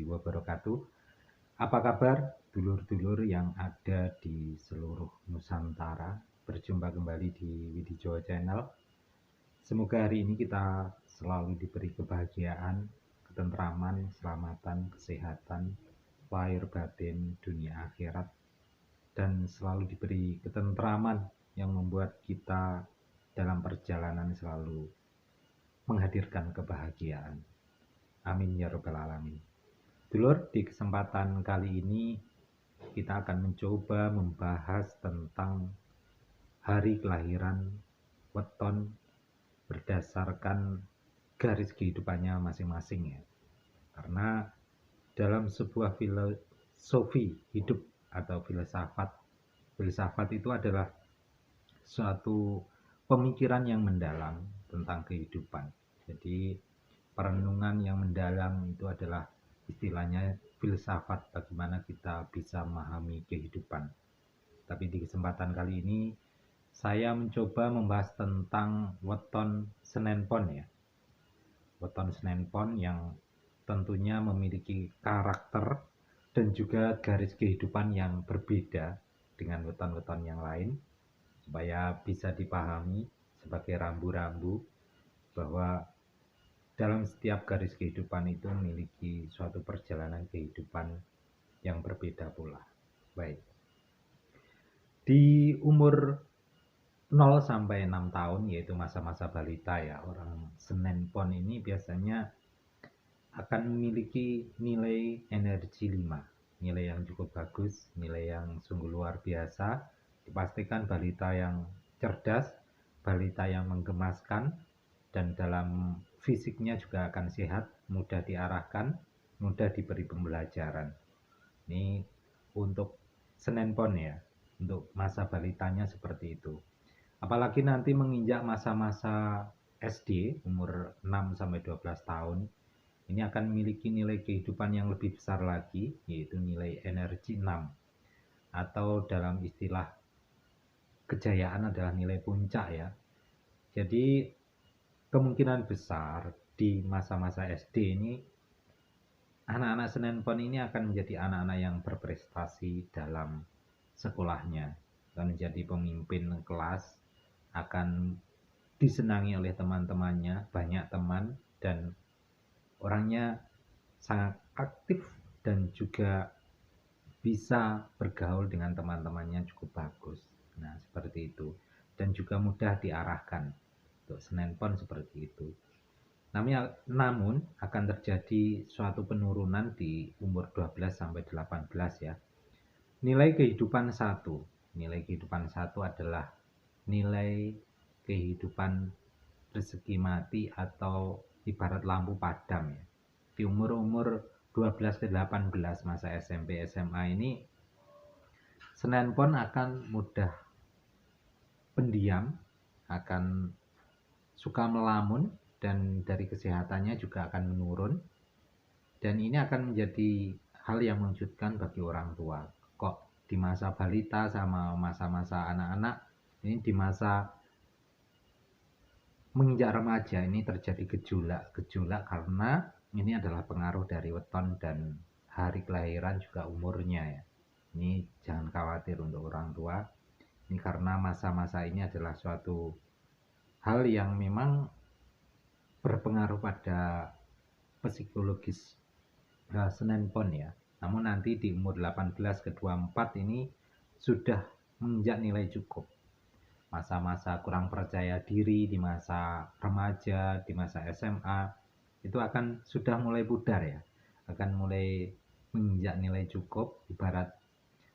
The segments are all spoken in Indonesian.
wabarakatuh. Apa kabar dulur-dulur yang ada di seluruh Nusantara? Berjumpa kembali di Widi Jawa Channel. Semoga hari ini kita selalu diberi kebahagiaan, ketentraman, keselamatan, kesehatan, lahir batin, dunia akhirat, dan selalu diberi ketentraman yang membuat kita dalam perjalanan selalu menghadirkan kebahagiaan. Amin ya rabbal alamin. Dulur, di kesempatan kali ini kita akan mencoba membahas tentang hari kelahiran weton berdasarkan garis kehidupannya masing-masing ya. Karena dalam sebuah filosofi hidup atau filsafat itu adalah suatu pemikiran yang mendalam tentang kehidupan. Jadi perenungan yang mendalam itu adalah istilahnya filsafat, bagaimana kita bisa memahami kehidupan. Tapi di kesempatan kali ini saya mencoba membahas tentang weton Senen Pon ya. Weton Senen Pon yang tentunya memiliki karakter dan juga garis kehidupan yang berbeda dengan weton-weton yang lain, supaya bisa dipahami sebagai rambu-rambu bahwa dalam setiap garis kehidupan itu memiliki suatu perjalanan kehidupan yang berbeda pula. Baik. Di umur 0 sampai 6 tahun, yaitu masa-masa balita ya, orang Senen Pon ini biasanya akan memiliki nilai energi 5. Nilai yang cukup bagus, nilai yang sungguh luar biasa. Dipastikan balita yang cerdas, balita yang menggemaskan, dan dalam fisiknya juga akan sehat, mudah diarahkan, mudah diberi pembelajaran. Ini untuk Senen Pon ya, untuk masa balitanya seperti itu. Apalagi nanti menginjak masa-masa SD, umur 6-12 tahun, ini akan memiliki nilai kehidupan yang lebih besar lagi, yaitu nilai energi 6. Atau dalam istilah kejayaan adalah nilai puncak ya. Jadi kemungkinan besar di masa-masa SD ini anak-anak Senen Pon ini akan menjadi anak-anak yang berprestasi dalam sekolahnya, akan menjadi pemimpin kelas, akan disenangi oleh teman-temannya, banyak teman, dan orangnya sangat aktif dan juga bisa bergaul dengan teman-temannya cukup bagus. Nah, seperti itu. Dan juga mudah diarahkan. Untuk Senen Pon seperti itu. Namun akan terjadi suatu penurunan di umur 12 sampai 18 ya. Nilai kehidupan 1. Nilai kehidupan 1 adalah nilai kehidupan rezeki mati atau ibarat lampu padam ya. Di umur-umur 12 ke 18 masa SMP SMA ini Senen Pon akan mudah pendiam, akan suka melamun, dan dari kesehatannya juga akan menurun. Dan ini akan menjadi hal yang mengejutkan bagi orang tua. Kok di masa balita sama masa-masa anak-anak, ini di masa menginjak remaja ini terjadi gejolak karena ini adalah pengaruh dari weton dan hari kelahiran juga umurnya ya. Ini jangan khawatir untuk orang tua. Ini karena masa-masa ini adalah suatu hal yang memang berpengaruh pada psikologis Senen Pon ya. Namun nanti di umur 18 ke 24 ini sudah menginjak nilai cukup. Masa-masa kurang percaya diri di masa remaja, di masa SMA itu akan sudah mulai pudar ya. Akan mulai menginjak nilai cukup, ibarat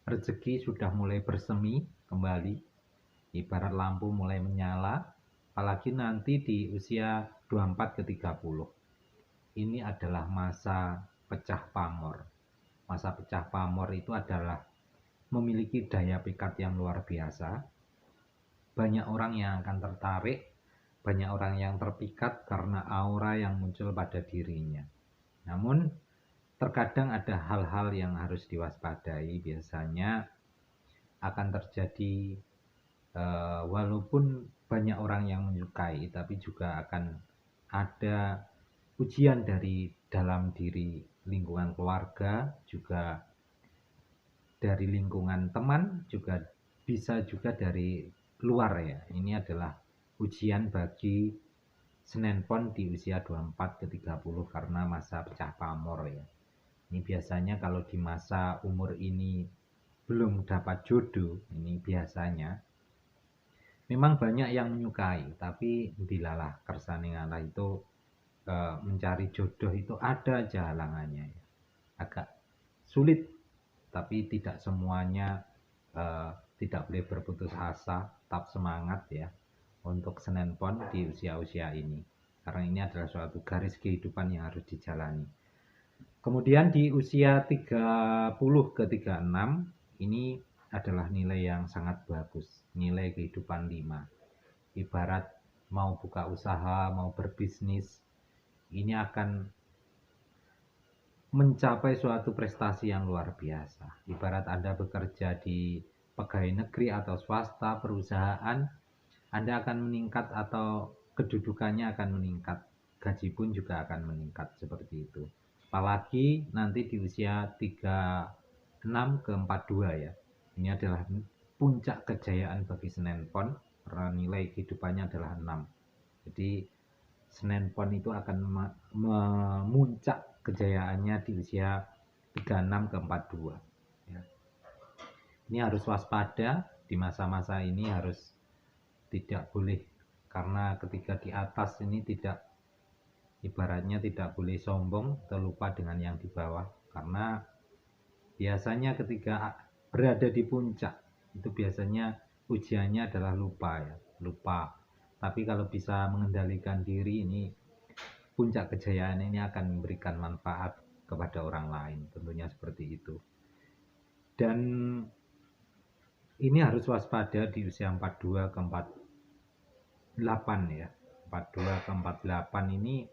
rezeki sudah mulai bersemi kembali, ibarat lampu mulai menyala. Apalagi nanti di usia 24 ke 30. Ini adalah masa pecah pamor. Masa pecah pamor itu adalah memiliki daya pikat yang luar biasa. Banyak orang yang akan tertarik, banyak orang yang terpikat karena aura yang muncul pada dirinya. Namun terkadang ada hal-hal yang harus diwaspadai. Biasanya akan terjadi walaupun banyak orang yang menyukai, tapi juga akan ada ujian dari dalam diri lingkungan keluarga, juga dari lingkungan teman, juga bisa juga dari luar ya. Ini adalah ujian bagi Senen Pon di usia 24 ke 30 karena masa pecah pamor ya. Ini biasanya kalau di masa umur ini belum dapat jodoh, ini biasanya memang banyak yang menyukai, tapi dilalah kersane Allah itu mencari jodoh itu ada aja halangannya ya. Agak sulit, tapi tidak semuanya tidak boleh berputus asa, tetap semangat ya untuk Senen Pon di usia-usia ini. Karena ini adalah suatu garis kehidupan yang harus dijalani. Kemudian di usia 30 ke 36 ini adalah nilai yang sangat bagus, nilai kehidupan 5. Ibarat mau buka usaha, mau berbisnis, ini akan mencapai suatu prestasi yang luar biasa. Ibarat Anda bekerja di pegawai negeri atau swasta, perusahaan, Anda akan meningkat atau kedudukannya akan meningkat. Gaji pun juga akan meningkat seperti itu. Apalagi nanti di usia 36 ke 42 ya. Ini adalah puncak kejayaan bagi Senen Pon karena nilai kehidupannya adalah 6. Jadi Senen Pon itu akan memuncak kejayaannya di usia 36 ke 42 ya. Ini harus waspada di masa-masa ini, harus tidak boleh, karena ketika di atas ini tidak, ibaratnya tidak boleh sombong, terlupa dengan yang di bawah. Karena biasanya ketika berada di puncak itu biasanya ujiannya adalah lupa ya, lupa. Tapi kalau bisa mengendalikan diri, ini puncak kejayaan ini akan memberikan manfaat kepada orang lain, tentunya seperti itu. Dan ini harus waspada di usia 42 ke 48 ya. 42 ke 48 ini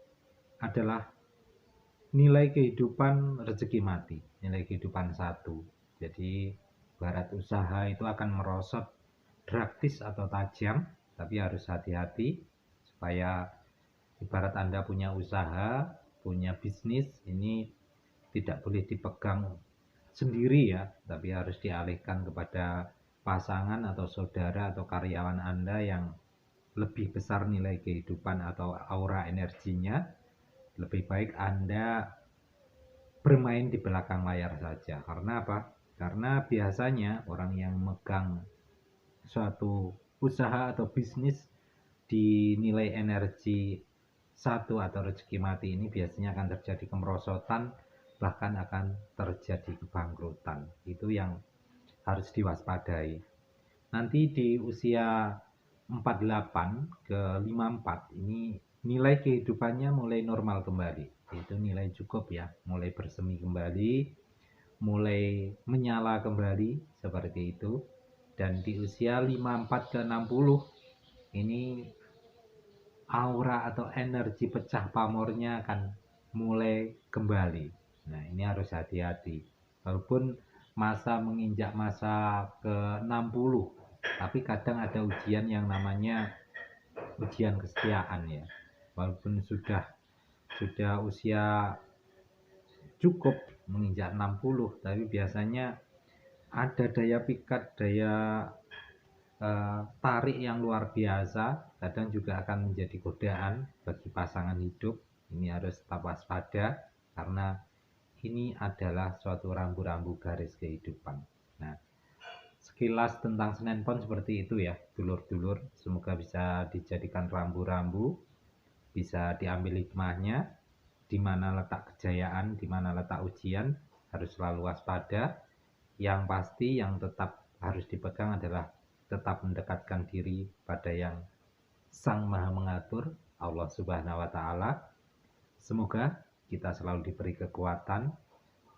adalah nilai kehidupan rezeki mati, nilai kehidupan 1. Jadi barat usaha itu akan merosot drastis atau tajam, tapi harus hati-hati supaya ibarat Anda punya usaha, punya bisnis, ini tidak boleh dipegang sendiri ya, tapi harus dialihkan kepada pasangan atau saudara atau karyawan Anda yang lebih besar nilai kehidupan atau aura energinya. Lebih baik Anda bermain di belakang layar saja. Karena apa? Karena biasanya orang yang megang suatu usaha atau bisnis di nilai energi 1 atau rezeki mati ini biasanya akan terjadi kemerosotan, bahkan akan terjadi kebangkrutan. Itu yang harus diwaspadai. Nanti di usia 48 ke 54 ini nilai kehidupannya mulai normal kembali. Itu nilai cukup ya, mulai bersemi kembali, mulai menyala kembali seperti itu. Dan di usia 54 ke 60 ini aura atau energi pecah pamornya akan mulai kembali. Nah, ini harus hati-hati. Walaupun masa menginjak masa ke 60, tapi kadang ada ujian yang namanya ujian kesetiaan ya. Walaupun sudah usia cukup menginjak 60, tapi biasanya ada daya pikat, daya tarik yang luar biasa, kadang juga akan menjadi godaan bagi pasangan hidup. Ini harus tetap waspada karena ini adalah suatu rambu-rambu garis kehidupan. Nah, sekilas tentang Senen Pon seperti itu ya, dulur-dulur. Semoga bisa dijadikan rambu-rambu, bisa diambil hikmahnya, di mana letak kejayaan, di mana letak ujian, harus selalu waspada. Yang pasti yang tetap harus dipegang adalah tetap mendekatkan diri pada yang Sang Maha Mengatur, Allah Subhanahu wa Ta'ala. Semoga kita selalu diberi kekuatan,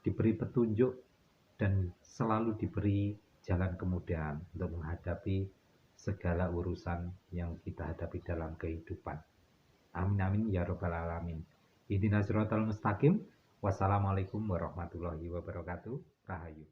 diberi petunjuk, dan selalu diberi jalan kemudahan untuk menghadapi segala urusan yang kita hadapi dalam kehidupan. Amin amin ya robbal alamin. Ihdinas siratal mustaqim. Wassalamualaikum warahmatullahi wabarakatuh. Rahayu.